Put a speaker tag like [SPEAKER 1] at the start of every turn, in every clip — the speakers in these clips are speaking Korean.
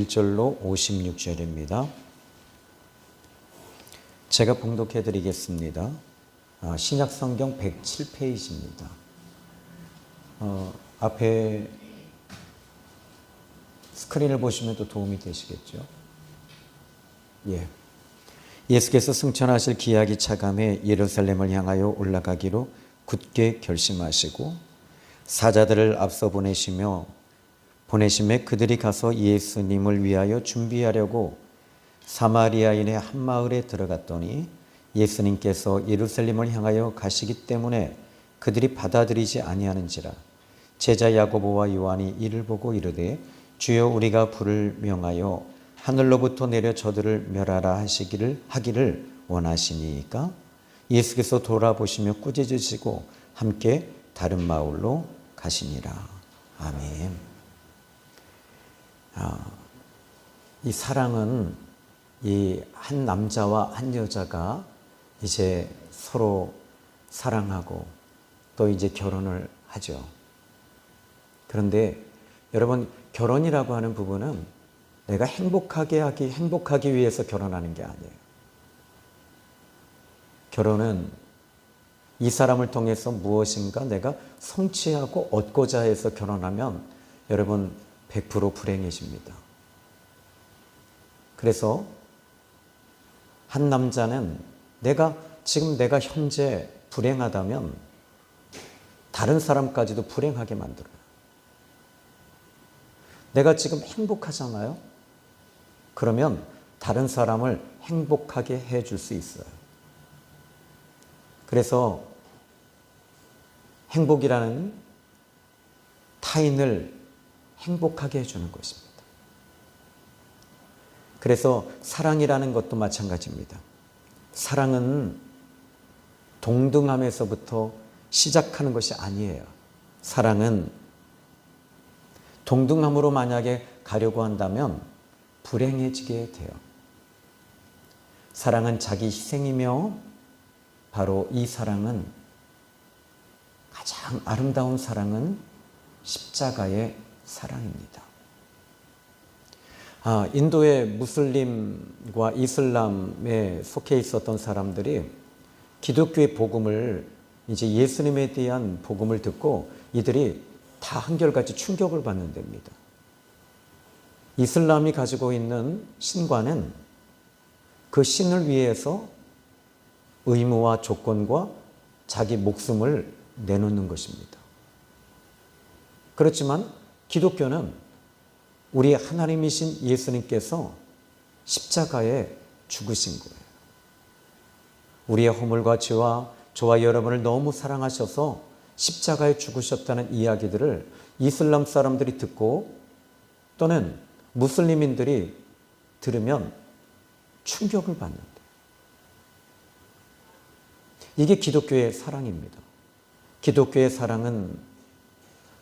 [SPEAKER 1] 1절로 56절입니다. 제가 봉독해 드리겠습니다. 신약성경 107페이지입니다. 앞에 스크린을 보시면 또 도움이 되시겠죠? 예수께서 승천하실 기약이 차감해 예루살렘을 향하여 올라가기로 굳게 결심하시고 사자들을 앞서 보내심에 그들이 가서 예수님을 위하여 준비하려고 사마리아인의 한 마을에 들어갔더니 예수님께서 예루살렘을 향하여 가시기 때문에 그들이 받아들이지 아니하는지라. 제자 야고보와 요한이 이를 보고 이르되 주여, 우리가 불을 명하여 하늘로부터 내려 저들을 멸하라 하기를 원하시니까? 예수께서 돌아보시며 꾸짖으시고 함께 다른 마을로 가시니라. 아멘. 이 사랑은 이 한 남자와 한 여자가 이제 서로 사랑하고 또 이제 결혼을 하죠. 그런데 여러분, 결혼이라고 하는 부분은 내가 행복하기 위해서 결혼하는 게 아니에요. 결혼은 이 사람을 통해서 무엇인가 내가 성취하고 얻고자 해서 결혼하면 여러분 100% 불행해집니다. 그래서 한 남자는 내가 현재 불행하다면 다른 사람까지도 불행하게 만들어요. 내가 지금 행복하잖아요. 그러면 다른 사람을 행복하게 해줄 수 있어요. 그래서 행복이라는 타인을 행복하게 해주는 것입니다. 그래서 사랑이라는 것도 마찬가지입니다. 사랑은 동등함에서부터 시작하는 것이 아니에요. 사랑은 동등함으로 만약에 가려고 한다면 불행해지게 돼요. 사랑은 자기 희생이며 바로 이 사랑은, 가장 아름다운 사랑은 십자가의 사랑입니다. 인도의 무슬림과 이슬람에 속해 있었던 사람들이 기독교의 복음을, 이제 예수님에 대한 복음을 듣고 이들이 다 한결같이 충격을 받는 데입니다. 이슬람이 가지고 있는 신과는 그 신을 위해서 의무와 조건과 자기 목숨을 내놓는 것입니다. 그렇지만 기독교는 우리 하나님이신 예수님께서 십자가에 죽으신 거예요. 우리의 허물과 죄와 저와 여러분을 너무 사랑하셔서 십자가에 죽으셨다는 이야기들을 이슬람 사람들이 듣고 또는 무슬림인들이 들으면 충격을 받는다. 이게 기독교의 사랑입니다. 기독교의 사랑은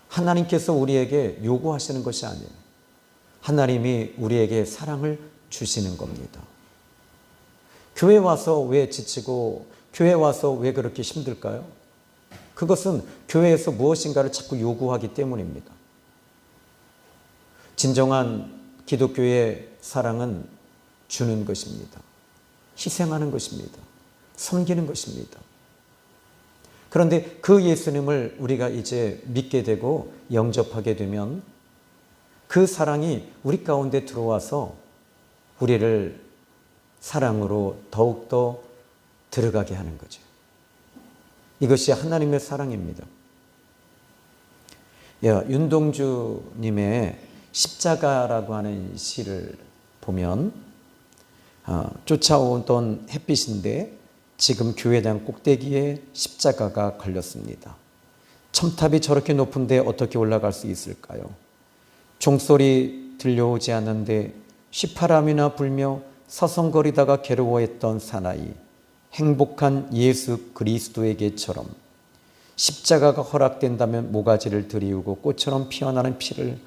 [SPEAKER 1] 하나님께서 우리에게 요구하시는 것이 아니에요. 하나님이 우리에게 사랑을 주시는 겁니다. 교회 와서 왜 지치고 교회 와서 왜 그렇게 힘들까요? 그것은 교회에서 무엇인가를 자꾸 요구하기 때문입니다. 진정한 기독교의 사랑은 주는 것입니다. 희생하는 것입니다. 섬기는 것입니다. 그런데 그 예수님을 우리가 이제 믿게 되고 영접하게 되면 그 사랑이 우리 가운데 들어와서 우리를 사랑으로 더욱더 들어가게 하는 거죠. 이것이 하나님의 사랑입니다. 윤동주님의 십자가라고 하는 시를 보면 쫓아오던 햇빛인데 지금 교회당 꼭대기에 십자가가 걸렸습니다. 첨탑이 저렇게 높은데 어떻게 올라갈 수 있을까요? 종소리 들려오지 않는데 휘파람이나 불며 서성거리다가 괴로워했던 사나이, 행복한 예수 그리스도에게처럼 십자가가 허락된다면 모가지를 들이우고 꽃처럼 피어나는 피를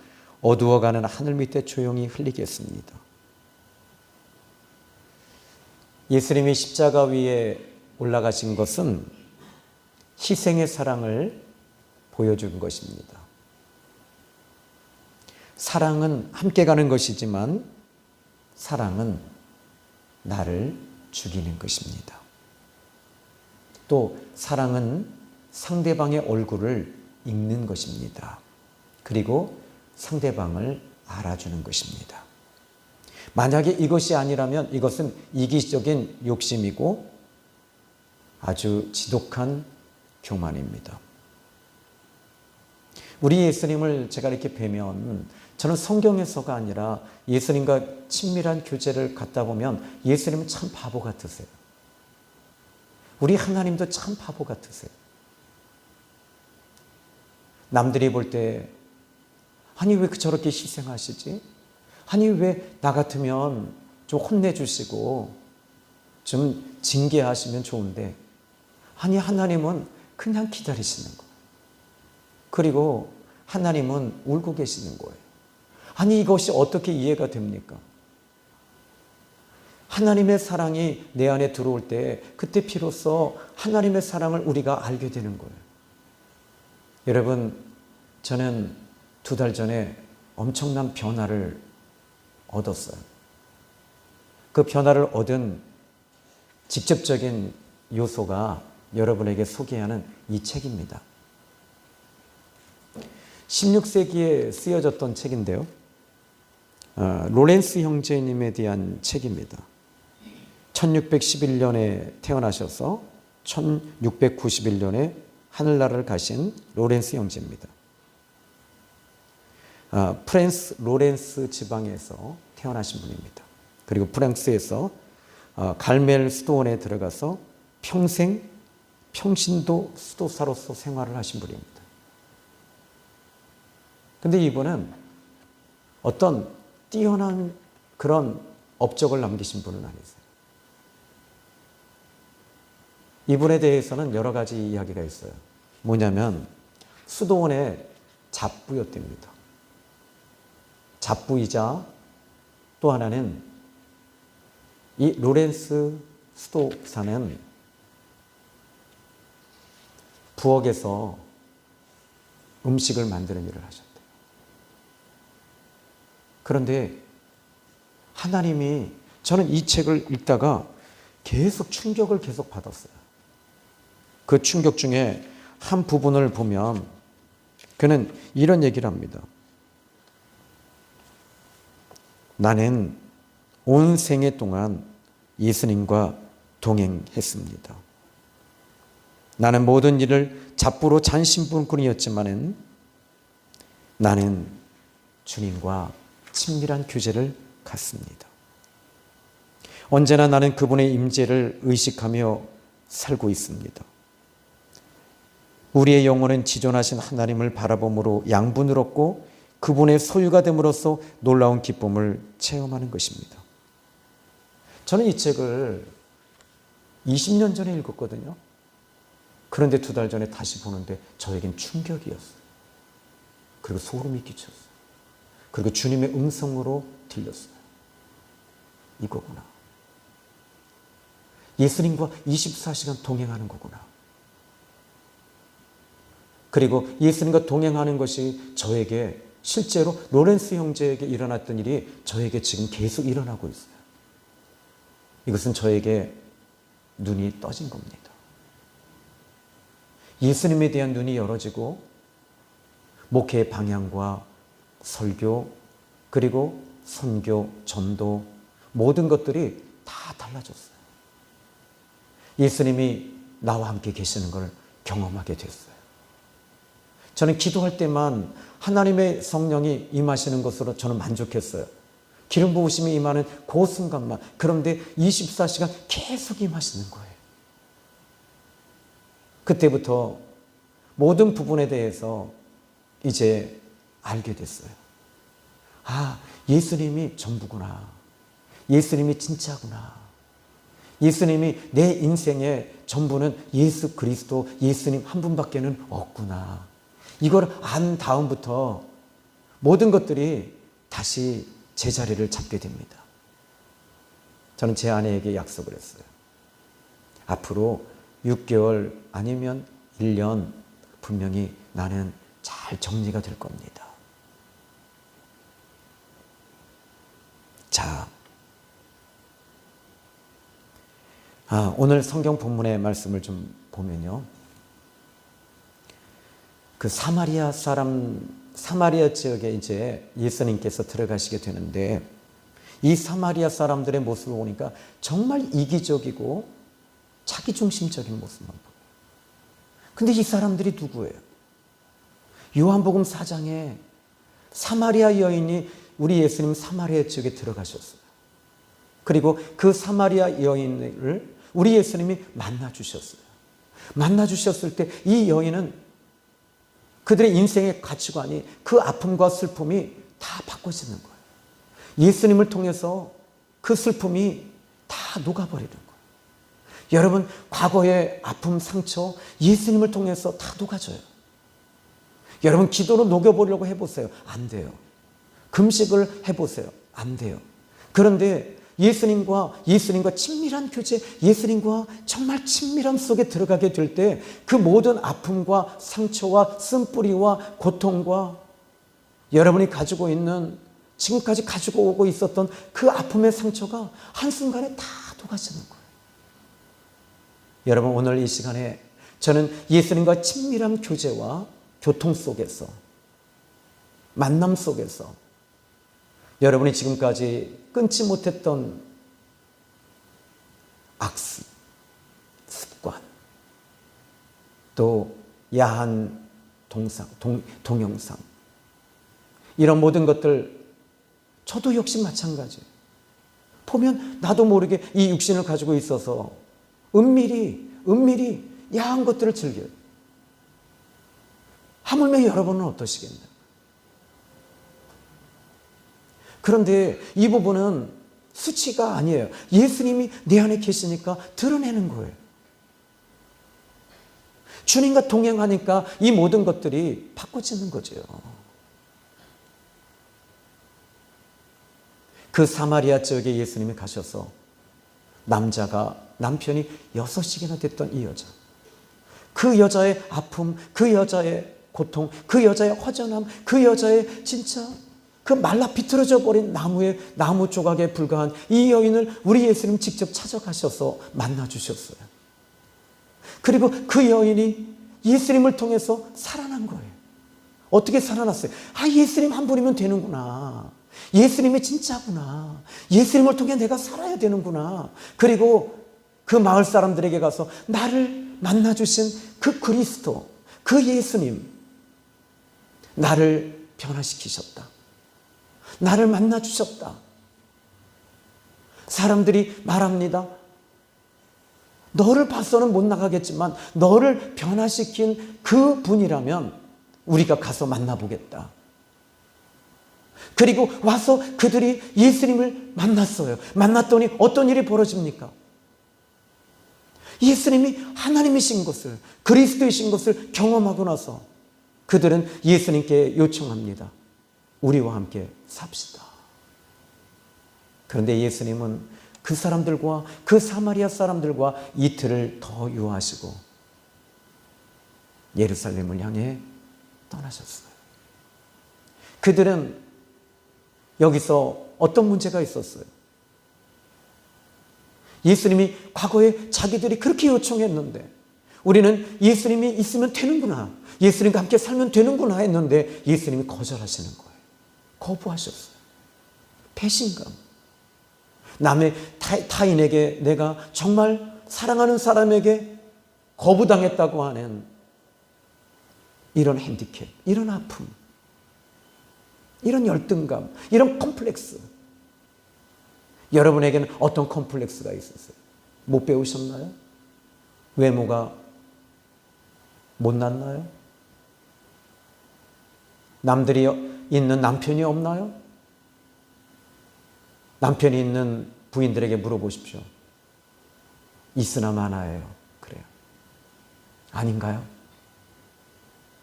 [SPEAKER 1] 어두워가는 하늘 밑에 조용히 흘리겠습니다. 예수님이 십자가 위에 올라가신 것은 희생의 사랑을 보여준 것입니다. 사랑은 함께 가는 것이지만 사랑은 나를 죽이는 것입니다. 또 사랑은 상대방의 얼굴을 읽는 것입니다. 그리고 상대방을 알아주는 것입니다. 만약에 이것이 아니라면 이것은 이기적인 욕심이고 아주 지독한 교만입니다. 우리 예수님을 제가 이렇게 뵈면 저는 성경에서가 아니라 예수님과 친밀한 교제를 갖다 보면 예수님은 참 바보 같으세요. 우리 하나님도 참 바보 같으세요. 남들이 볼 때 아니 왜 저렇게 희생하시지? 아니 왜 나 같으면 좀 혼내주시고 좀 징계하시면 좋은데 아니 하나님은 그냥 기다리시는 거예요. 그리고 하나님은 울고 계시는 거예요. 아니 이것이 어떻게 이해가 됩니까? 하나님의 사랑이 내 안에 들어올 때 그때 비로소 하나님의 사랑을 우리가 알게 되는 거예요. 여러분, 저는 2달 전에 엄청난 변화를 얻었어요. 그 변화를 얻은 직접적인 요소가 여러분에게 소개하는 이 책입니다. 16세기에 쓰여졌던 책인데요. 로렌스 형제님에 대한 책입니다. 1611년에 태어나셔서 1691년에 하늘나라를 가신 로렌스 형제입니다. 프랑스 로렌스 지방에서 태어나신 분입니다. 그리고 프랑스에서 갈멜 수도원에 들어가서 평생 평신도 수도사로서 생활을 하신 분입니다. 근데 이분은 어떤 뛰어난 그런 업적을 남기신 분은 아니세요. 이분에 대해서는 여러 가지 이야기가 있어요. 뭐냐면 수도원의 잡부였답니다. 잡부이자 또 하나는 이 로렌스 수도사는 부엌에서 음식을 만드는 일을 하셨대요. 그런데 하나님이, 저는 이 책을 읽다가 계속 충격을 계속 받았어요. 그 충격 중에 한 부분을 보면 그는 이런 얘기를 합니다. 나는 온 생애 동안 예수님과 동행했습니다. 나는 모든 일을 잡부로 잔심부꾼이었지만은 나는 주님과 친밀한 교제를 갖습니다. 언제나 나는 그분의 임재를 의식하며 살고 있습니다. 우리의 영혼은 지존하신 하나님을 바라봄으로 양분을 얻고 그분의 소유가 됨으로써 놀라운 기쁨을 체험하는 것입니다. 저는 이 책을 20년 전에 읽었거든요. 그런데 2달 전에 다시 보는데 저에겐 충격이었어요. 그리고 소름이 끼쳤어요. 그리고 주님의 음성으로 들렸어요. 이거구나. 예수님과 24시간 동행하는 거구나. 그리고 예수님과 동행하는 것이 저에게 실제로 로렌스 형제에게 일어났던 일이 저에게 지금 계속 일어나고 있어요. 이것은 저에게 눈이 떠진 겁니다. 예수님에 대한 눈이 열어지고 목회의 방향과 설교 그리고 선교, 전도 모든 것들이 다 달라졌어요. 예수님이 나와 함께 계시는 걸 경험하게 됐어요. 저는 기도할 때만 하나님의 성령이 임하시는 것으로 저는 만족했어요. 기름 부으심이 임하는 그 순간만. 그런데 24시간 계속 임하시는 거예요. 그때부터 모든 부분에 대해서 이제 알게 됐어요. 아, 예수님이 전부구나. 예수님이 진짜구나. 예수님이 내 인생의 전부는 예수 그리스도, 예수님 한 분밖에는 없구나. 이걸 안 다음부터 모든 것들이 다시 제자리를 잡게 됩니다. 저는 제 아내에게 약속을 했어요. 앞으로 6개월 아니면 1년 분명히 나는 잘 정리가 될 겁니다. 오늘 성경 본문의 말씀을 좀 보면요. 그 사마리아 지역에 이제 예수님께서 들어가시게 되는데, 이 사마리아 사람들의 모습을 보니까 정말 이기적이고 자기중심적인 모습만 보여요. 근데 이 사람들이 누구예요? 요한복음 4장에 사마리아 여인이 우리 예수님 사마리아 지역에 들어가셨어요. 그리고 그 사마리아 여인을 우리 예수님이 만나주셨어요. 만나주셨을 때 이 여인은 그들의 인생의 가치관이, 그 아픔과 슬픔이 다 바꿔지는 거예요. 예수님을 통해서 그 슬픔이 다 녹아버리는 거예요. 여러분, 과거의 아픔, 상처 예수님을 통해서 다 녹아져요. 여러분, 기도로 녹여보려고 해보세요. 안 돼요. 금식을 해보세요. 안 돼요. 그런데 예수님과 친밀한 교제, 예수님과 정말 친밀함 속에 들어가게 될 때 그 모든 아픔과 상처와 쓴뿌리와 고통과 여러분이 가지고 있는, 지금까지 가지고 오고 있었던 그 아픔의 상처가 한순간에 다 녹아지는 거예요. 여러분, 오늘 이 시간에 저는 예수님과 친밀한 교제와 교통 속에서, 만남 속에서 여러분이 지금까지 끊지 못했던 악습, 습관, 또 야한 동영상, 이런 모든 것들, 저도 역시 마찬가지예요. 보면 나도 모르게 이 육신을 가지고 있어서 은밀히 야한 것들을 즐겨요. 하물며 여러분은 어떠시겠나요? 그런데 이 부분은 수치가 아니에요. 예수님이 내 안에 계시니까 드러내는 거예요. 주님과 동행하니까 이 모든 것들이 바꿔지는 거죠. 그 사마리아 지역에 예수님이 가셔서 남편이 6씩이나 됐던 이 여자, 그 여자의 아픔, 그 여자의 고통, 그 여자의 허전함, 그 여자의 진짜 그 말라 비틀어져 버린 나무 조각에 불과한 이 여인을 우리 예수님 직접 찾아가셔서 만나주셨어요. 그리고 그 여인이 예수님을 통해서 살아난 거예요. 어떻게 살아났어요? 예수님 한 분이면 되는구나. 예수님이 진짜구나. 예수님을 통해 내가 살아야 되는구나. 그리고 그 마을 사람들에게 가서 나를 만나주신 그 그리스도, 그 예수님, 나를 변화시키셨다. 나를 만나주셨다. 사람들이 말합니다. 너를 봐서는 못 나가겠지만 너를 변화시킨 그 분이라면 우리가 가서 만나보겠다. 그리고 와서 그들이 예수님을 만났어요. 만났더니 어떤 일이 벌어집니까? 예수님이 하나님이신 것을, 그리스도이신 것을 경험하고 나서 그들은 예수님께 요청합니다. 우리와 함께 삽시다. 그런데 예수님은 그 사람들과, 그 사마리아 사람들과 이틀을 더 유하시고 예루살렘을 향해 떠나셨어요. 그들은 여기서 어떤 문제가 있었어요? 예수님이 과거에 자기들이 그렇게 요청했는데, 우리는 예수님이 있으면 되는구나, 예수님과 함께 살면 되는구나 했는데 예수님이 거절하시는 거예요. 거부하셨어요. 배신감. 남의 타인에게, 내가 정말 사랑하는 사람에게 거부당했다고 하는 이런 핸디캡, 이런 아픔, 이런 열등감, 이런 컴플렉스. 여러분에게는 어떤 컴플렉스가 있었어요? 못 배우셨나요? 외모가 못났나요? 남들이 있는 남편이 없나요? 남편이 있는 부인들에게 물어보십시오. 있으나 마나예요. 그래요. 아닌가요?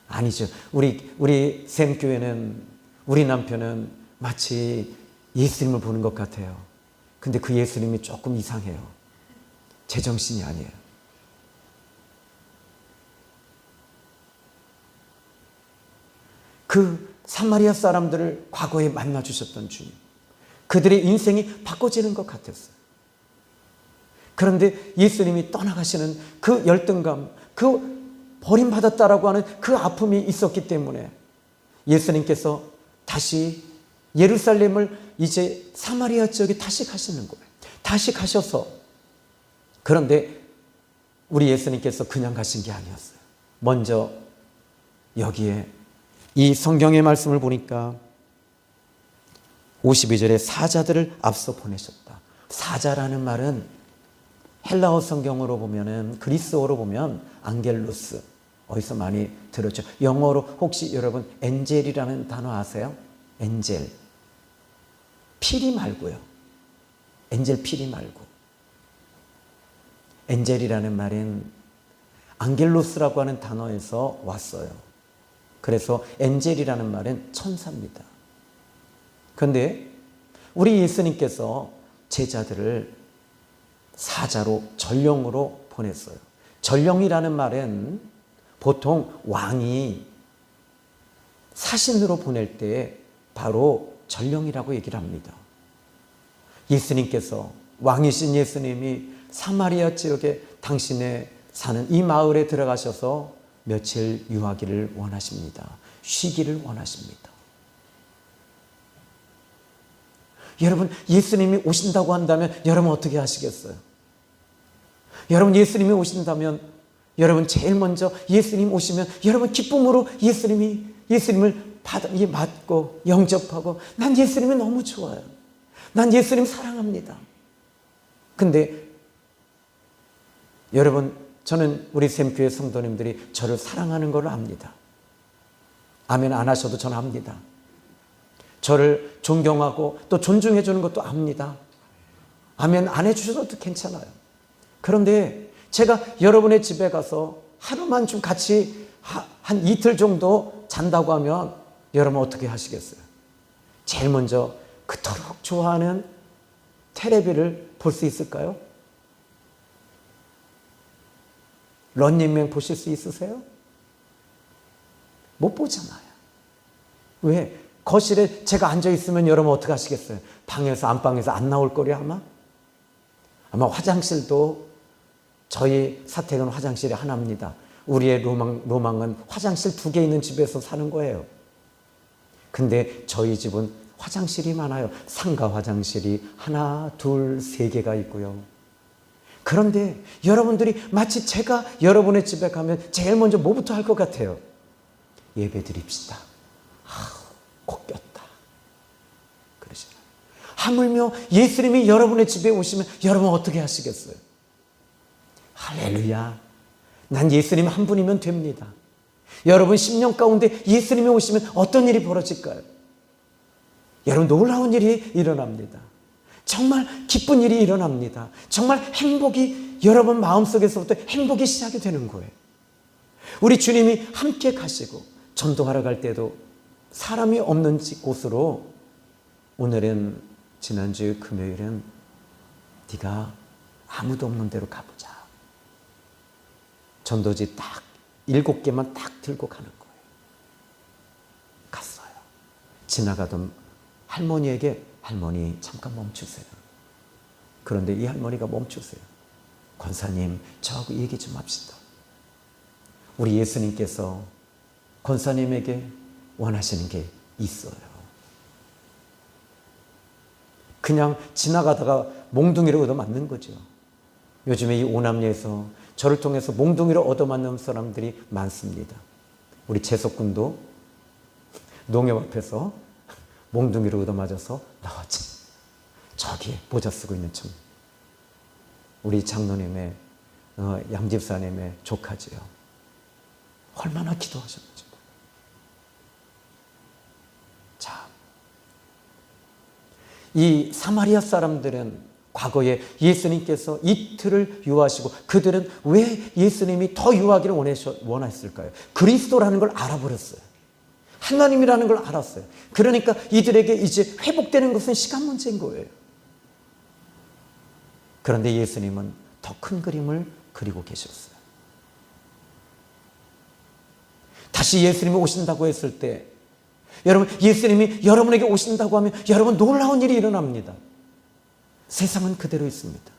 [SPEAKER 1] 아니죠. 우리 샘교회는, 우리 남편은 마치 예수님을 보는 것 같아요. 근데 그 예수님이 조금 이상해요. 제정신이 아니에요. 그 사마리아 사람들을 과거에 만나주셨던 주님, 그들의 인생이 바꿔지는 것 같았어요. 그런데 예수님이 떠나가시는 그 열등감, 그 버림받았다라고 하는 그 아픔이 있었기 때문에 예수님께서 다시 예루살렘을 이제 사마리아 지역에 다시 가시는 거예요. 다시 가셔서, 그런데 우리 예수님께서 그냥 가신 게 아니었어요. 먼저 여기에 이 성경의 말씀을 보니까 52절에 사자들을 앞서 보내셨다. 사자라는 말은 헬라어 성경으로 보면은, 그리스어로 보면 앙겔루스, 어디서 많이 들었죠. 영어로 혹시 여러분 엔젤이라는 단어 아세요? 엔젤. 피리 말고요. 엔젤 피리 말고. 엔젤이라는 말은 앙겔루스라고 하는 단어에서 왔어요. 그래서 엔젤이라는 말은 천사입니다. 그런데 우리 예수님께서 제자들을 사자로, 전령으로 보냈어요. 전령이라는 말은 보통 왕이 사신으로 보낼 때 바로 전령이라고 얘기를 합니다. 예수님께서, 왕이신 예수님이 사마리아 지역에 당신의 사는 이 마을에 들어가셔서 며칠 유하기를 원하십니다. 쉬기를 원하십니다. 여러분, 예수님이 오신다고 한다면 여러분 어떻게 하시겠어요? 여러분, 예수님이 오신다면 여러분 제일 먼저 예수님 오시면 여러분 기쁨으로 예수님을 맞고 영접하고, 난 예수님이 너무 좋아요. 난 예수님 사랑합니다. 근데 여러분, 저는 우리 샘교회 성도님들이 저를 사랑하는 걸 압니다. 아멘 안 하셔도 저는 압니다. 저를 존경하고 또 존중해 주는 것도 압니다. 아멘 안 해주셔도 괜찮아요. 그런데 제가 여러분의 집에 가서 하루만 좀 같이 한 이틀 정도 잔다고 하면 여러분 어떻게 하시겠어요? 제일 먼저 그토록 좋아하는 텔레비를 볼 수 있을까요? 런닝맨 보실 수 있으세요? 못 보잖아요. 왜? 거실에 제가 앉아 있으면 여러분 어떻게 하시겠어요? 방에서, 안방에서 안 나올 거려 아마? 아마 화장실도, 저희 사택은 화장실이 하나입니다. 우리의 로망은 화장실 2개 있는 집에서 사는 거예요. 근데 저희 집은 화장실이 많아요. 상가 화장실이 하나, 둘, 3개가 있고요. 그런데 여러분들이 마치 제가 여러분의 집에 가면 제일 먼저 뭐부터 할 것 같아요? 예배 드립시다. 꼭 꼈다. 그러시나요? 하물며 예수님이 여러분의 집에 오시면 여러분 어떻게 하시겠어요? 할렐루야. 난 예수님 한 분이면 됩니다. 여러분 10년 가운데 예수님이 오시면 어떤 일이 벌어질까요? 여러분 놀라운 일이 일어납니다. 정말 기쁜 일이 일어납니다. 정말 행복이, 여러분 마음속에서부터 행복이 시작이 되는 거예요. 우리 주님이 함께 가시고 전도하러 갈 때도 사람이 없는 곳으로, 오늘은, 지난주 금요일은 네가 아무도 없는 데로 가보자. 전도지 딱 7개만 딱 들고 가는 거예요. 갔어요. 지나가던 할머니에게, 할머니 잠깐 멈추세요. 그런데 이 할머니가 멈추세요. 권사님, 저하고 얘기 좀 합시다. 우리 예수님께서 권사님에게 원하시는 게 있어요. 그냥 지나가다가 몽둥이로 얻어맞는 거죠. 요즘에 이 오남리에서 저를 통해서 몽둥이로 얻어맞는 사람들이 많습니다. 우리 재석군도 농협 앞에서 몽둥이로 얻어맞아서 나왔지. 저기 모자 쓰고 있는 층. 우리 장로님의, 양집사님의 조카지요. 얼마나 기도하셨는지. 자, 이 사마리아 사람들은 과거에 예수님께서 이틀을 유하시고, 그들은 왜 예수님이 더 유하기를 원했을까요? 그리스도라는 걸 알아버렸어요. 하나님이라는 걸 알았어요. 그러니까 이들에게 이제 회복되는 것은 시간 문제인 거예요. 그런데 예수님은 더 큰 그림을 그리고 계셨어요. 다시 예수님이 오신다고 했을 때, 여러분, 예수님이 여러분에게 오신다고 하면 여러분 놀라운 일이 일어납니다. 세상은 그대로 있습니다.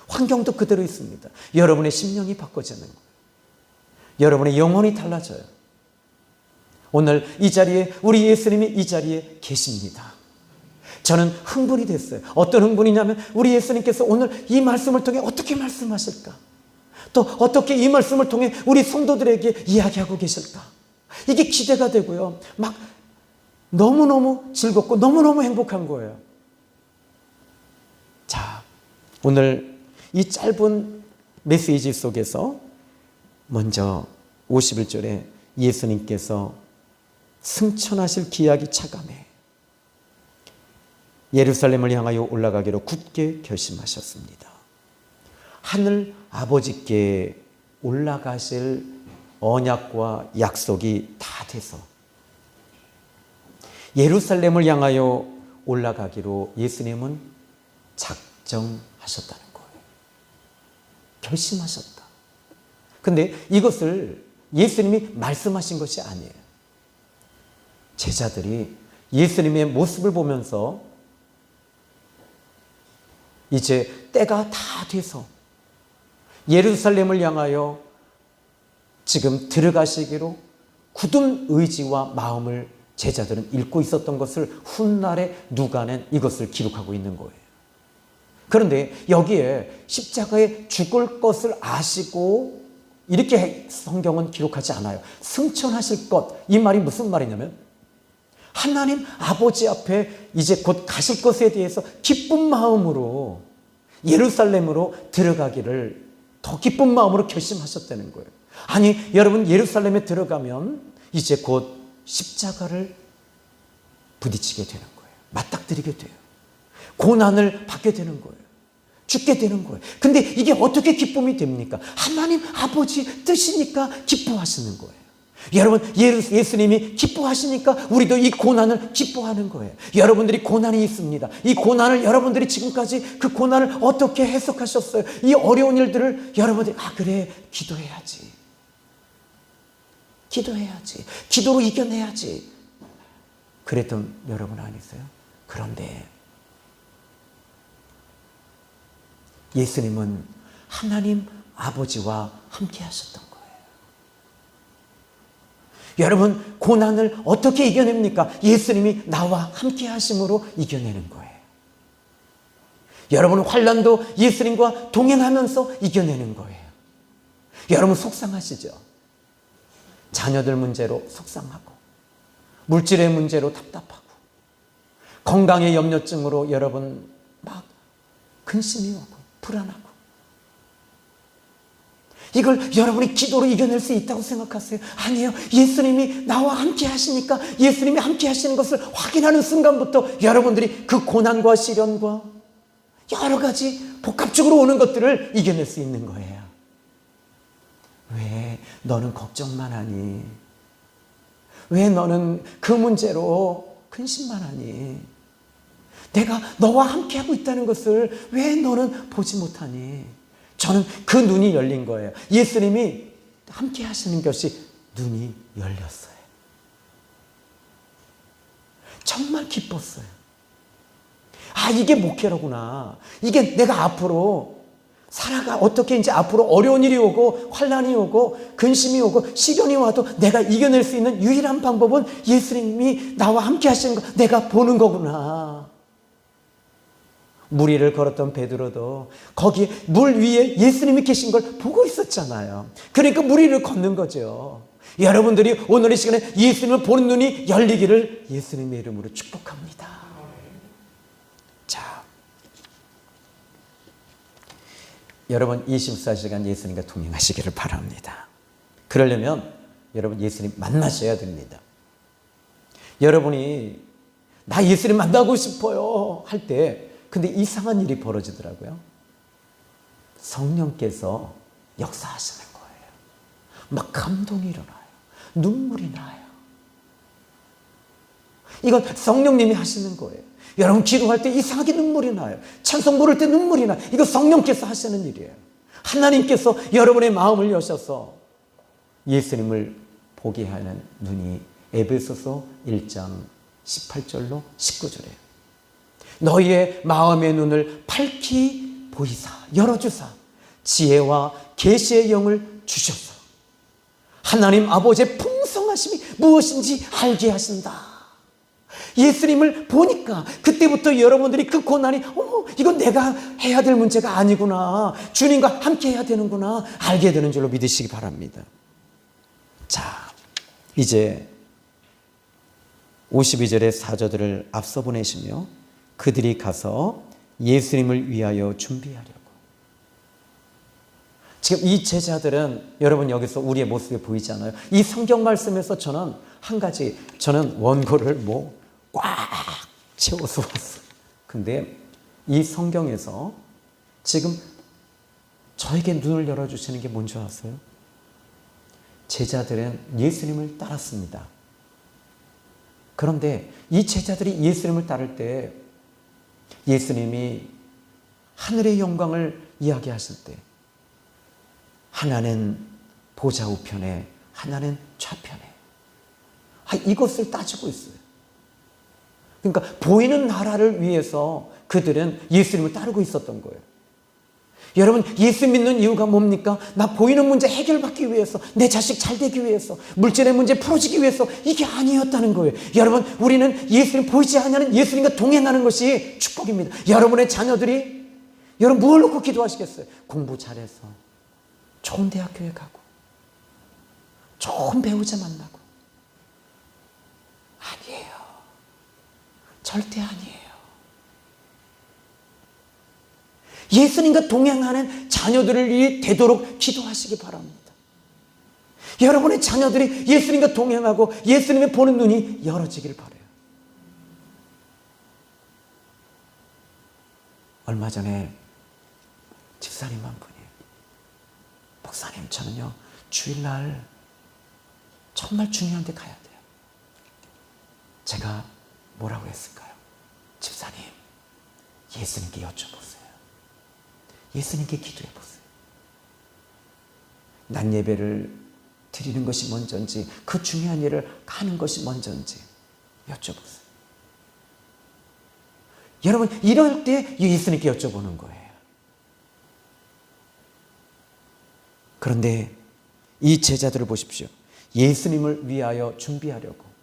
[SPEAKER 1] 환경도 그대로 있습니다. 여러분의 심령이 바꿔지는 거예요. 여러분의 영혼이 달라져요. 오늘 이 자리에 우리 예수님이 이 자리에 계십니다. 저는 흥분이 됐어요. 어떤 흥분이냐면 우리 예수님께서 오늘 이 말씀을 통해 어떻게 말씀하실까? 또 어떻게 이 말씀을 통해 우리 성도들에게 이야기하고 계실까? 이게 기대가 되고요. 막 너무너무 즐겁고 너무너무 행복한 거예요. 자, 오늘 이 짧은 메시지 속에서 먼저 51절에 예수님께서 승천하실 기약이 차감해 예루살렘을 향하여 올라가기로 굳게 결심하셨습니다. 하늘 아버지께 올라가실 언약과 약속이 다 돼서 예루살렘을 향하여 올라가기로 예수님은 작정하셨다는 거예요. 결심하셨다. 근데 이것을 예수님이 말씀하신 것이 아니에요. 제자들이 예수님의 모습을 보면서 이제 때가 다 돼서 예루살렘을 향하여 지금 들어가시기로 굳은 의지와 마음을 제자들은 읽고 있었던 것을 훗날에 누가는 이것을 기록하고 있는 거예요. 그런데 여기에 십자가에 죽을 것을 아시고 이렇게 성경은 기록하지 않아요. 승천하실 것, 이 말이 무슨 말이냐면 하나님 아버지 앞에 이제 곧 가실 것에 대해서 기쁜 마음으로 예루살렘으로 들어가기를 더 기쁜 마음으로 결심하셨다는 거예요. 아니 여러분, 예루살렘에 들어가면 이제 곧 십자가를 부딪히게 되는 거예요. 맞닥뜨리게 돼요. 고난을 받게 되는 거예요. 죽게 되는 거예요. 근데 이게 어떻게 기쁨이 됩니까? 하나님 아버지 뜻이니까 기뻐하시는 거예요. 여러분, 예수님이 기뻐하시니까 우리도 이 고난을 기뻐하는 거예요. 여러분들이 고난이 있습니다. 이 고난을 여러분들이 지금까지 그 고난을 어떻게 해석하셨어요? 이 어려운 일들을 여러분들이 그래, 기도해야지. 기도해야지. 기도로 이겨내야지. 그랬던 여러분 아니세요? 그런데 예수님은 하나님 아버지와 함께 하셨던 거예요. 여러분, 고난을 어떻게 이겨냅니까? 예수님이 나와 함께 하심으로 이겨내는 거예요. 여러분, 환난도 예수님과 동행하면서 이겨내는 거예요. 여러분, 속상하시죠? 자녀들 문제로 속상하고, 물질의 문제로 답답하고, 건강의 염려증으로 여러분 막 근심이 오고 불안하고, 이걸 여러분이 기도로 이겨낼 수 있다고 생각하세요? 아니에요. 예수님이 나와 함께 하시니까 예수님이 함께 하시는 것을 확인하는 순간부터 여러분들이 그 고난과 시련과 여러 가지 복합적으로 오는 것들을 이겨낼 수 있는 거예요. 왜 너는 걱정만 하니? 왜 너는 그 문제로 근심만 하니? 내가 너와 함께하고 있다는 것을 왜 너는 보지 못하니? 저는 그 눈이 열린 거예요. 예수님이 함께 하시는 것이 눈이 열렸어요. 정말 기뻤어요. 이게 목회로구나. 이게 내가 앞으로 살아가 어떻게 이제 앞으로 어려운 일이 오고 환난이 오고 근심이 오고 시련이 와도 내가 이겨낼 수 있는 유일한 방법은 예수님이 나와 함께 하시는 거 내가 보는 거구나. 물 위를 걸었던 베드로도 거기 물 위에 예수님이 계신 걸 보고 있었잖아요. 그러니까 물 위를 걷는 거죠. 여러분들이 오늘 이 시간에 예수님을 보는 눈이 열리기를 예수님의 이름으로 축복합니다. 자, 여러분 24시간 예수님과 동행하시기를 바랍니다. 그러려면 여러분 예수님 만나셔야 됩니다. 여러분이 나 예수님 만나고 싶어요 할 때 근데 이상한 일이 벌어지더라고요. 성령께서 역사하시는 거예요. 막 감동이 일어나요. 눈물이 나요. 이건 성령님이 하시는 거예요. 여러분 기도할 때 이상하게 눈물이 나요. 찬송 부를 때 눈물이 나요. 이거 성령께서 하시는 일이에요. 하나님께서 여러분의 마음을 여셔서 예수님을 보게 하는 눈이 에베소서 1장 18절로 19절이에요. 너희의 마음의 눈을 밝히 보이사 열어주사 지혜와 계시의 영을 주셔서 하나님 아버지의 풍성하심이 무엇인지 알게 하신다. 예수님을 보니까 그때부터 여러분들이 그 고난이 이건 내가 해야 될 문제가 아니구나, 주님과 함께 해야 되는구나 알게 되는 줄로 믿으시기 바랍니다. 자, 이제 52절의 사저들을 앞서 보내시며 그들이 가서 예수님을 위하여 준비하려고. 지금 이 제자들은 여러분 여기서 우리의 모습이 보이잖아요. 이 성경 말씀에서 저는 한 가지, 저는 원고를 꽉 채워서 왔어요. 근데 이 성경에서 지금 저에게 눈을 열어주시는 게 뭔지 아세요? 제자들은 예수님을 따랐습니다. 그런데 이 제자들이 예수님을 따를 때 예수님이 하늘의 영광을 이야기하실 때 하나는 보좌 우편에 하나는 좌편에 이것을 따지고 있어요. 그러니까 보이는 나라를 위해서 그들은 예수님을 따르고 있었던 거예요. 여러분, 예수 믿는 이유가 뭡니까? 나 보이는 문제 해결받기 위해서, 내 자식 잘 되기 위해서, 물질의 문제 풀어지기 위해서, 이게 아니었다는 거예요. 여러분, 우리는 예수님 보이지 않는 예수님과 동행하는 것이 축복입니다. 여러분의 자녀들이 여러분 무엇을 놓고 기도하시겠어요? 공부 잘해서 좋은 대학교에 가고 좋은 배우자 만나고. 아니에요. 절대 아니에요. 예수님과 동행하는 자녀들을 위해 되도록 기도하시기 바랍니다. 여러분의 자녀들이 예수님과 동행하고 예수님의 보는 눈이 열어지길 바라요. 얼마 전에 집사님 한 분이, 목사님 저는요 주일날 정말 중요한 데 가야 돼요. 제가 뭐라고 했을까요? 집사님, 예수님께 여쭤보세요. 예수님께 기도해 보세요. 낮 예배를 드리는 것이 먼저인지 그 중요한 일을 하는 것이 먼저인지 여쭤보세요. 여러분, 이럴 때 예수님께 여쭤보는 거예요. 그런데 이 제자들을 보십시오. 예수님을 위하여 준비하려고.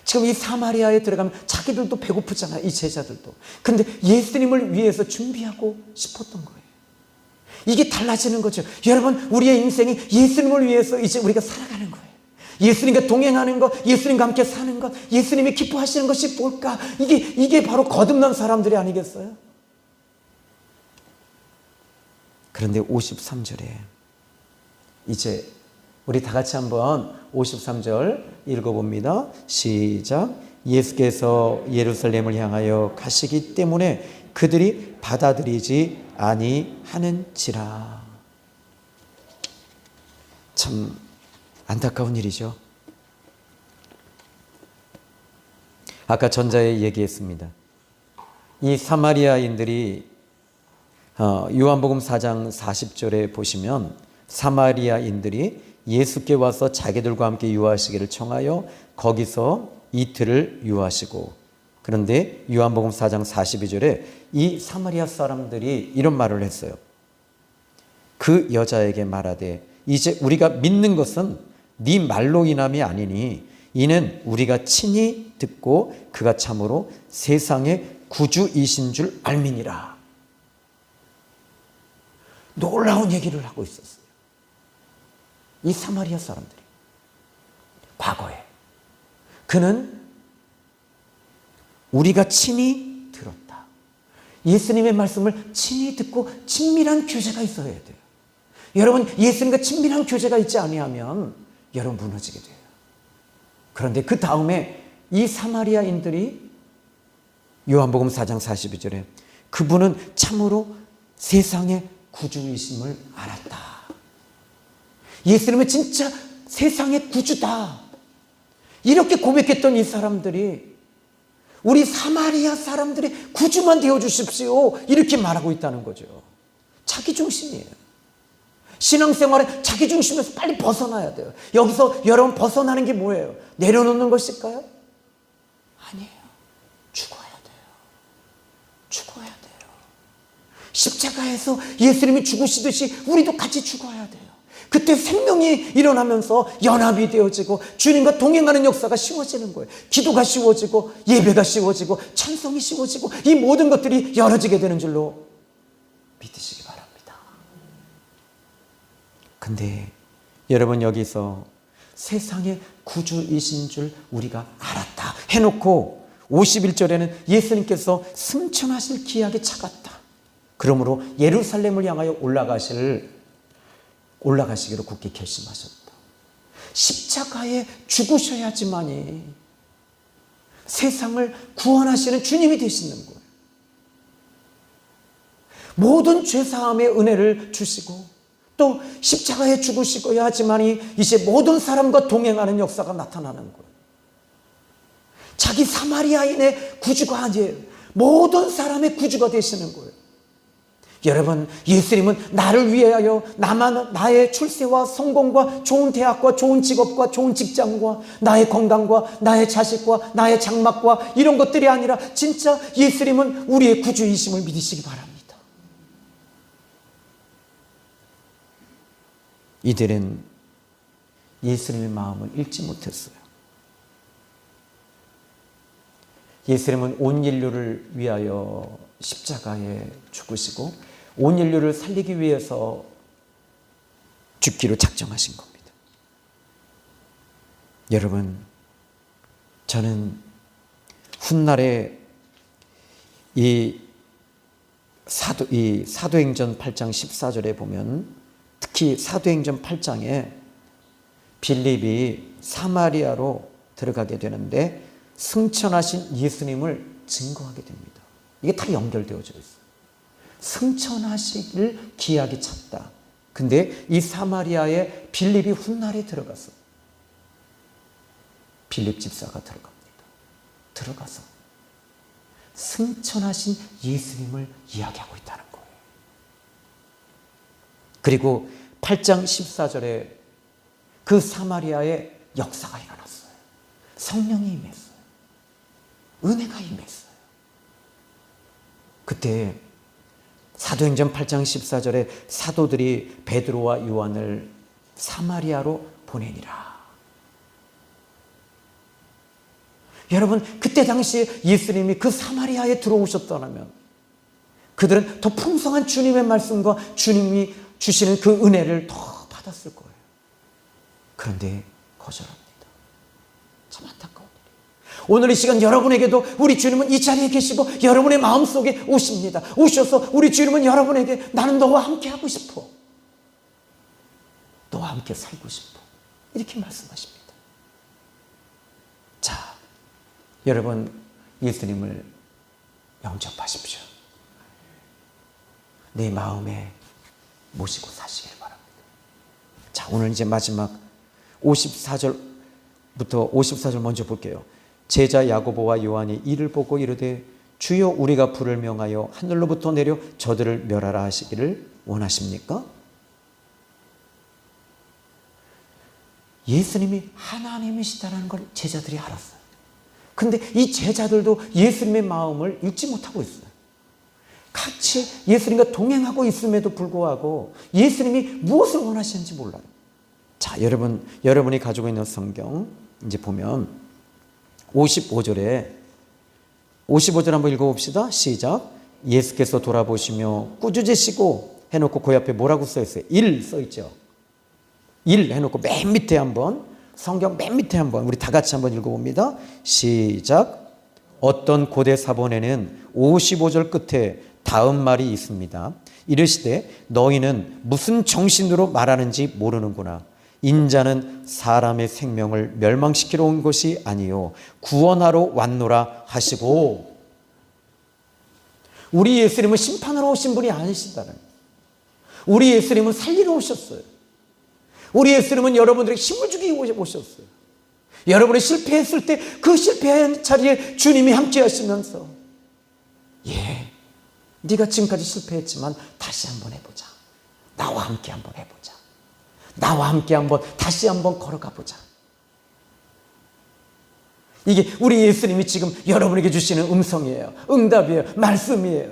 [SPEAKER 1] 지금 이 사마리아에 들어가면 자기들도 배고프잖아요. 이 제자들도. 그런데 예수님을 위해서 준비하고 싶었던 거예요. 이게 달라지는 거죠. 여러분, 우리의 인생이 예수님을 위해서 이제 우리가 살아가는 거예요. 예수님과 동행하는 것, 예수님과 함께 사는 것, 예수님이 기뻐하시는 것이 뭘까? 이게 바로 거듭난 사람들이 아니겠어요? 그런데 53절에 이제 우리 다 같이 한번 53절 읽어봅니다. 시작. 예수께서 예루살렘을 향하여 가시기 때문에 그들이 받아들이지 아니하는지라. 참 안타까운 일이죠. 아까 전자에 얘기했습니다. 이 사마리아인들이 요한복음 4장 40절에 보시면 사마리아인들이 예수께 와서 자기들과 함께 유하시기를 청하여 거기서 이틀을 유하시고, 그런데 요한복음 4장 42절에 이 사마리아 사람들이 이런 말을 했어요. 그 여자에게 말하되 이제 우리가 믿는 것은 네 말로 인함이 아니니 이는 우리가 친히 듣고 그가 참으로 세상의 구주이신 줄 알미니라. 놀라운 얘기를 하고 있었어요. 이 사마리아 사람들이 과거에 그는 우리가 친히 들었다. 예수님의 말씀을 친히 듣고 친밀한 교제가 있어야 돼요. 여러분, 예수님과 친밀한 교제가 있지 아니하면 여러분 무너지게 돼요. 그런데 그 다음에 이 사마리아인들이 요한복음 4장 42절에 그분은 참으로 세상의 구주이심을 알았다. 예수님은 진짜 세상의 구주다. 이렇게 고백했던 이 사람들이 우리 사마리아 사람들의 구주만 되어주십시오, 이렇게 말하고 있다는 거죠. 자기중심이에요. 신앙생활에 자기중심에서 빨리 벗어나야 돼요. 여기서 여러분 벗어나는 게 뭐예요? 내려놓는 것일까요? 아니에요. 죽어야 돼요. 죽어야 돼요. 십자가에서 예수님이 죽으시듯이 우리도 같이 죽어야 돼요. 그때 생명이 일어나면서 연합이 되어지고 주님과 동행하는 역사가 쉬워지는 거예요. 기도가 쉬워지고 예배가 쉬워지고 찬송이 쉬워지고 이 모든 것들이 열어지게 되는 줄로 믿으시기 바랍니다. 근데 여러분, 여기서 세상의 구주이신 줄 우리가 알았다 해놓고 51절에는 예수님께서 승천하실 기약에 차갔다. 그러므로 예루살렘을 향하여 올라가시기로 굳게 결심하셨다. 십자가에 죽으셔야지만이 세상을 구원하시는 주님이 되시는 거예요. 모든 죄사함의 은혜를 주시고 또 십자가에 죽으시고야지만이 이제 모든 사람과 동행하는 역사가 나타나는 거예요. 자기 사마리아인의 구주가 아니에요. 모든 사람의 구주가 되시는 거예요. 여러분, 예수님은 나를 위하여 나의 출세와 성공과 좋은 대학과 좋은 직업과 좋은 직장과 나의 건강과 나의 자식과 나의 장막과 이런 것들이 아니라 진짜 예수님은 우리의 구주이심을 믿으시기 바랍니다. 이들은 예수님의 마음을 읽지 못했어요. 예수님은 온 인류를 위하여 십자가에 죽으시고 온 인류를 살리기 위해서 죽기로 작정하신 겁니다. 여러분, 저는 훗날에 이 사도행전 8장 14절에 보면, 특히 사도행전 8장에 빌립이 사마리아로 들어가게 되는데 승천하신 예수님을 증거하게 됩니다. 이게 다 연결되어져 있어요. 승천하시기를 기약이 찼다. 근데 이 사마리아에 빌립이 훗날에 들어가서 빌립 집사가 들어가서 승천하신 예수님을 이야기하고 있다는 거예요. 그리고 8장 14절에 그 사마리아에 역사가 일어났어요. 성령이 임했어요. 은혜가 임했어요. 그때 사도행전 8장 14절에 사도들이 베드로와 요한을 사마리아로 보내니라. 여러분, 그때 당시에 예수님이 그 사마리아에 들어오셨더라면 그들은 더 풍성한 주님의 말씀과 주님이 주시는 그 은혜를 더 받았을 거예요. 그런데 거절합니다. 참 안타까운 일이에요. 오늘 이 시간 여러분에게도 우리 주님은 이 자리에 계시고 여러분의 마음속에 오십니다. 오셔서 우리 주님은 여러분에게 나는 너와 함께 하고 싶어. 너와 함께 살고 싶어. 이렇게 말씀하십니다. 자, 여러분, 예수님을 영접하십시오. 내 마음에 모시고 사시길 바랍니다. 자, 오늘 이제 마지막 54절부터 54절 먼저 볼게요. 제자 야고보와 요한이 이를 보고 이르되 주여 우리가 불을 명하여 하늘로부터 내려 저들을 멸하라 하시기를 원하십니까? 예수님이 하나님이시다라는 걸 제자들이 알았어요. 근데 이 제자들도 예수님의 마음을 읽지 못하고 있어요. 같이 예수님과 동행하고 있음에도 불구하고 예수님이 무엇을 원하시는지 몰라요. 자, 여러분이 가지고 있는 성경 이제 보면 55절 한번 읽어봅시다. 시작. 예수께서 돌아보시며 꾸짖으시고 해놓고 그 앞에 뭐라고 써있어요? 일 써있죠. 일 해놓고 맨 밑에 한번, 성경 맨 밑에 한번 우리 다 같이 한번 읽어봅니다. 시작. 어떤 고대 사본에는 55절 끝에 다음 말이 있습니다. 이르시되 너희는 무슨 정신으로 말하는지 모르는구나. 인자는 사람의 생명을 멸망시키러 온 것이 아니요 구원하러 왔노라 하시고, 우리 예수님은 심판하러 오신 분이 아니시다는, 우리 예수님은 살리러 오셨어요. 우리 예수님은 여러분들에게 힘을 주기 위해 오셨어요. 여러분이 실패했을 때 그 실패한 자리에 주님이 함께 하시면서, 네가 지금까지 실패했지만 다시 한번 해보자. 나와 함께 한번 해보자. 나와 함께 한번 다시 한번 걸어가 보자. 이게 우리 예수님이 지금 여러분에게 주시는 음성이에요. 응답이에요. 말씀이에요.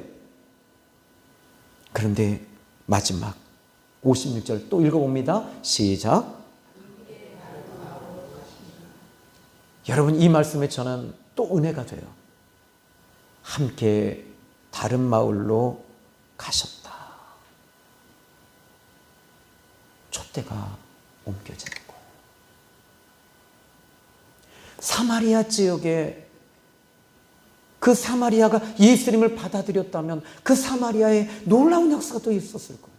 [SPEAKER 1] 그런데 마지막 56절 또 읽어봅니다. 시작. 여러분, 이 말씀에 저는 또 은혜가 돼요. 함께 다른 마을로 가셨다. 촛대가 옮겨지는 거예요. 사마리아 지역에 그 사마리아가 예수님을 받아들였다면 그 사마리아에 놀라운 역사가 또 있었을 거예요.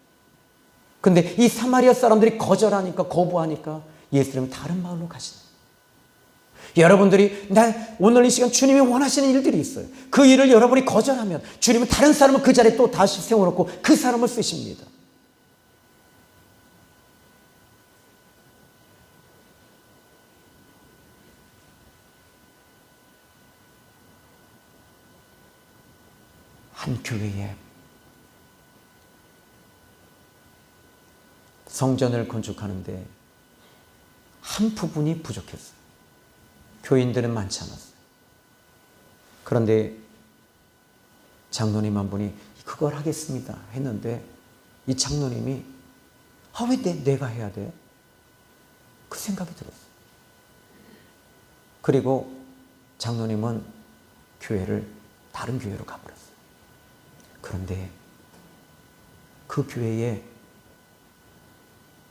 [SPEAKER 1] 근데 이 사마리아 사람들이 거절하니까, 거부하니까 예수님은 다른 마을로 가시는 거예요. 여러분들이 오늘 이 시간 주님이 원하시는 일들이 있어요. 그 일을 여러분이 거절하면 주님은 다른 사람을 그 자리에 또 다시 세워놓고 그 사람을 쓰십니다. 한 교회에 성전을 건축하는데 한 부분이 부족했어요. 교인들은 많지 않았어요. 그런데 장로님 한 분이 그걸 하겠습니다 했는데 이 장로님이 왜 내가 해야 돼? 그 생각이 들었어요. 그리고 장로님은 다른 교회로 가버렸어요. 그런데 그 교회에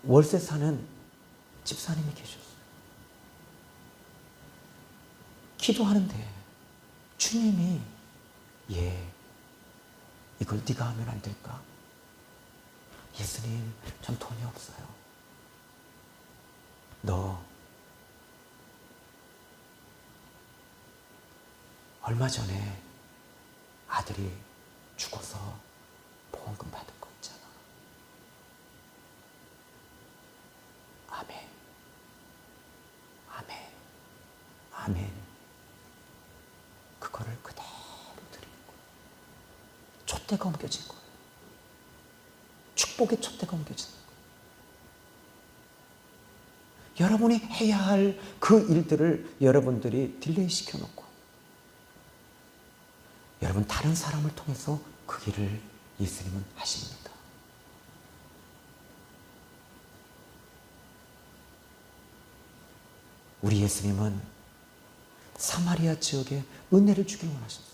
[SPEAKER 1] 월세 사는 집사님이 계셨어요. 기도하는데 주님이 이걸 네가 하면 안 될까? 예수님, 전 돈이 없어요. 너 얼마 전에 아들이 죽어서 보험금 받은 거 있잖아. 아멘. 아멘. 아멘. 그거를 그대로 드리는 거예요. 촛대가 옮겨진 거예요. 축복의 촛대가 옮겨지는 거예요. 여러분이 해야 할 그 일들을 여러분들이 딜레이 시켜놓고 여러분 다른 사람을 통해서 그 일을 예수님은 하십니다. 우리 예수님은 사마리아 지역에 은혜를 주길 원하셨어요.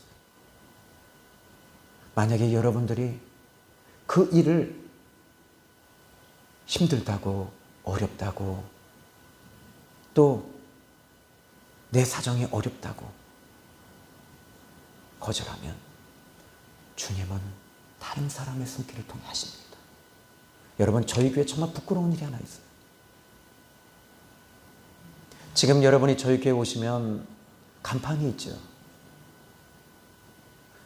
[SPEAKER 1] 만약에 여러분들이 그 일을 힘들다고, 어렵다고, 또 내 사정이 어렵다고 거절하면 주님은 다른 사람의 손길을 통해 하십니다. 여러분, 저희 교회 정말 부끄러운 일이 하나 있어요. 지금 여러분이 저희 교회 오시면 간판이 있죠.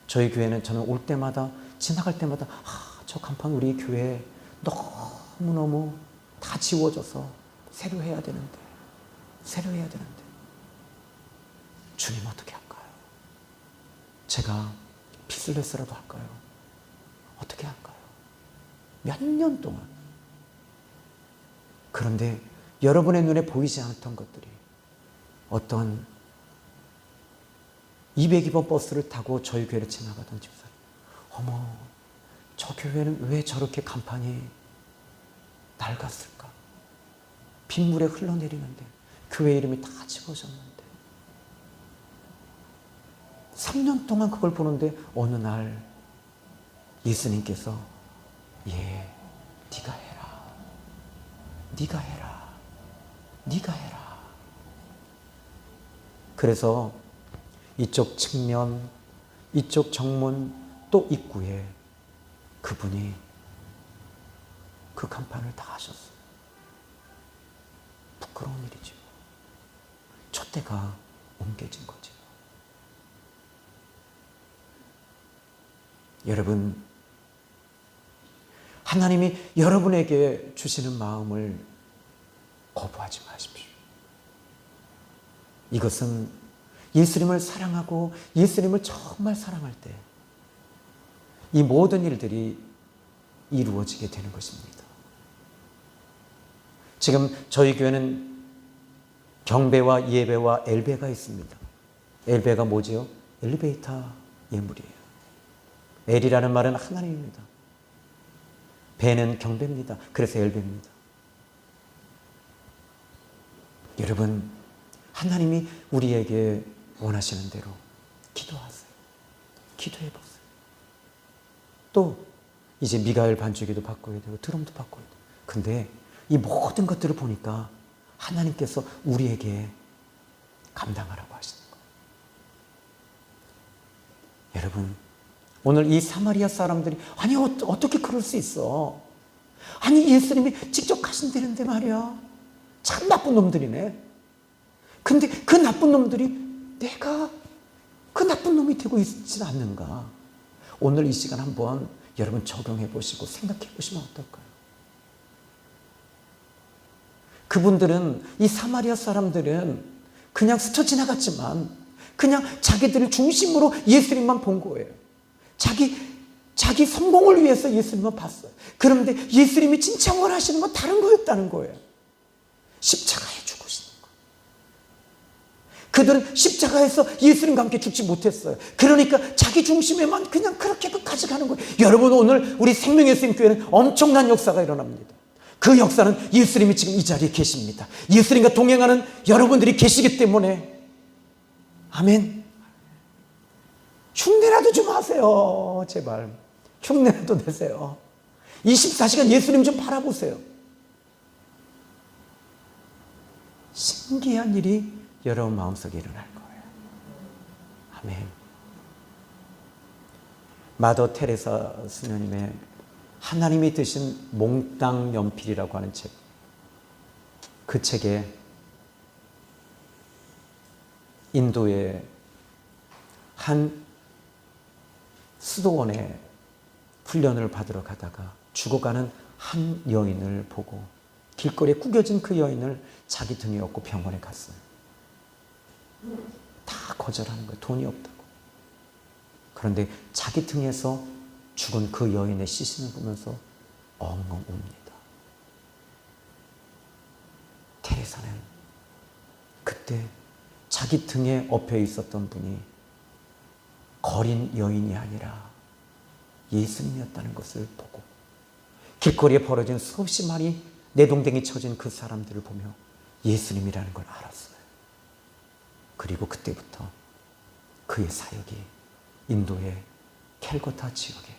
[SPEAKER 1] 저희 교회는 저는 올 때마다, 지나갈 때마다 저 간판 우리 교회에 너무너무 다 지워져서 새로 해야 되는데 주님 어떻게 할까요? 제가 비슬레스라도 할까요? 어떻게 할까요? 몇 년 동안. 그런데 여러분의 눈에 보이지 않았던 것들이 어떤 202번 버스를 타고 저희 교회를 지나가던 집사님, 어머, 저 교회는 왜 저렇게 간판이 낡았을까? 빗물에 흘러내리는데 교회 이름이 다 지워졌는데 3년 동안 그걸 보는데 어느 날 예수님께서 네가 해라. 네가 해라. 네가 해라. 그래서 이쪽 측면, 이쪽 정문, 또 입구에 그분이 그 간판을 다 하셨어요. 부끄러운 일이죠. 촛대가 옮겨진 거죠. 여러분, 하나님이 여러분에게 주시는 마음을 거부하지 마십시오. 이것은 예수님을 사랑하고 예수님을 정말 사랑할 때 이 모든 일들이 이루어지게 되는 것입니다. 지금 저희 교회는 경배와 예배와 엘배가 있습니다. 엘배가 뭐지요? 엘리베이터 예물이에요. 엘이라는 말은 하나님입니다. 배는 경배입니다. 그래서 엘배입니다. 여러분, 하나님이 우리에게 원하시는 대로 기도하세요. 기도해보세요. 또 이제 미가엘 반주기도 바꿔야 되고 드럼도 바꿔야 돼요. 근데 이 모든 것들을 보니까 하나님께서 우리에게 감당하라고 하시는 거예요. 여러분, 오늘 이 사마리아 사람들이 아니 어떻게 그럴 수 있어? 아니 예수님이 직접 가신다는데 말이야. 참 나쁜 놈들이네. 근데 그 나쁜 놈들이 내가 그 나쁜 놈이 되고 있지 않는가? 오늘 이 시간 한번 여러분 적용해 보시고 생각해 보시면 어떨까요? 그분들은, 이 사마리아 사람들은 그냥 스쳐 지나갔지만 그냥 자기들을 중심으로 예수님만 본 거예요. 자기 성공을 위해서 예수님만 봤어요. 그런데 예수님이 진짜 원하시는 건 다른 거였다는 거예요. 십자가에 죽으시는 거. 그들은 십자가에서 예수님과 함께 죽지 못했어요. 그러니까 자기 중심에만 그냥 그렇게 끝까지 가는 거예요. 여러분, 오늘 우리 생명의 샘교회는 엄청난 역사가 일어납니다. 그 역사는 예수님이 지금 이 자리에 계십니다. 예수님과 동행하는 여러분들이 계시기 때문에. 아멘. 흉내라도 좀 하세요. 제발. 흉내라도 내세요. 24시간 예수님 좀 바라보세요. 신기한 일이 여러분 마음속에 일어날 거예요. 아멘. 마더 테레사 수녀님의 하나님이 드신 몽땅 연필이라고 하는 책. 그 책에 인도의 한 수도원에 훈련을 받으러 가다가 죽어가는 한 여인을 보고 길거리에 구겨진 그 여인을 자기 등에 업고 병원에 갔어요. 다 거절하는 거예요. 돈이 없다고. 그런데 자기 등에서 죽은 그 여인의 시신을 보면서 엉엉 웁니다. 테레사는 그때 자기 등에 엎여 있었던 분이 거린 여인이 아니라 예수님이었다는 것을 보고 길거리에 벌어진 수없이 많이 내동댕이 쳐진 그 사람들을 보며 예수님이라는 걸 알았어요. 그리고 그때부터 그의 사역이 인도의 캘거타 지역에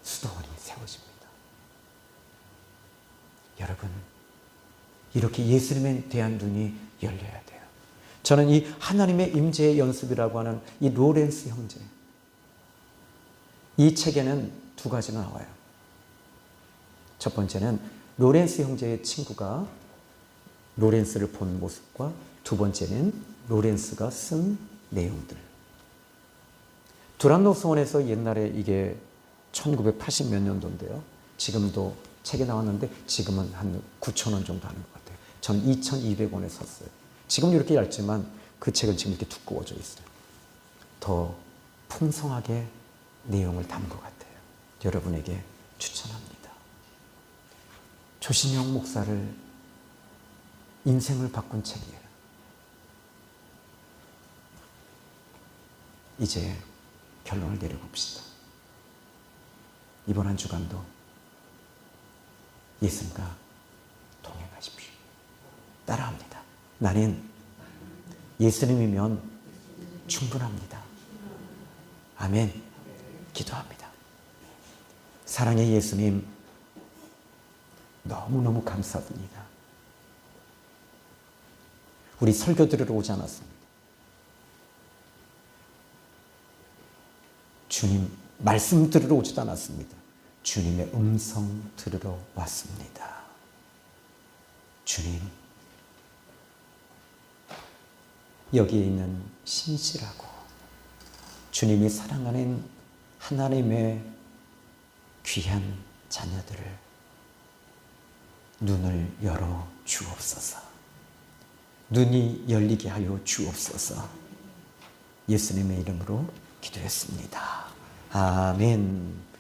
[SPEAKER 1] 수도원이 세워집니다. 여러분, 이렇게 예수님에 대한 눈이 열려야 돼요. 저는 이 하나님의 임재의 연습이라고 하는 이 로렌스 형제, 이 책에는 두 가지가 나와요. 첫 번째는 로렌스 형제의 친구가 로렌스를 본 모습과 두 번째는 로렌스가 쓴 내용들. 두란노 수원에서 옛날에 이게 1980 몇 년도인데요. 지금도 책에 나왔는데 지금은 한 9,000원 정도 하는 것 같아요. 저는 2,200원에 샀어요. 지금 이렇게 얇지만 그 책은 지금 이렇게 두꺼워져 있어요. 더 풍성하게 내용을 담은 것 같아요. 여러분에게 추천합니다. 조신영 목사를 인생을 바꾼 책이에요. 이제 결론을 내려봅시다. 이번 한 주간도 예수님과 동행하십시오. 따라합니다. 나는 예수님이면 충분합니다. 아멘. 기도합니다. 사랑의 예수님, 너무너무 감사드립니다. 우리 설교 들으러 오지 않았습니다. 주님 말씀 들으러 오지도 않았습니다. 주님의 음성 들으러 왔습니다. 주님, 여기에 있는 신실하고 주님이 사랑하는 하나님의 귀한 자녀들을 눈을 열어 주옵소서. 눈이 열리게 하여 주옵소서. 예수님의 이름으로 기도했습니다. 아멘.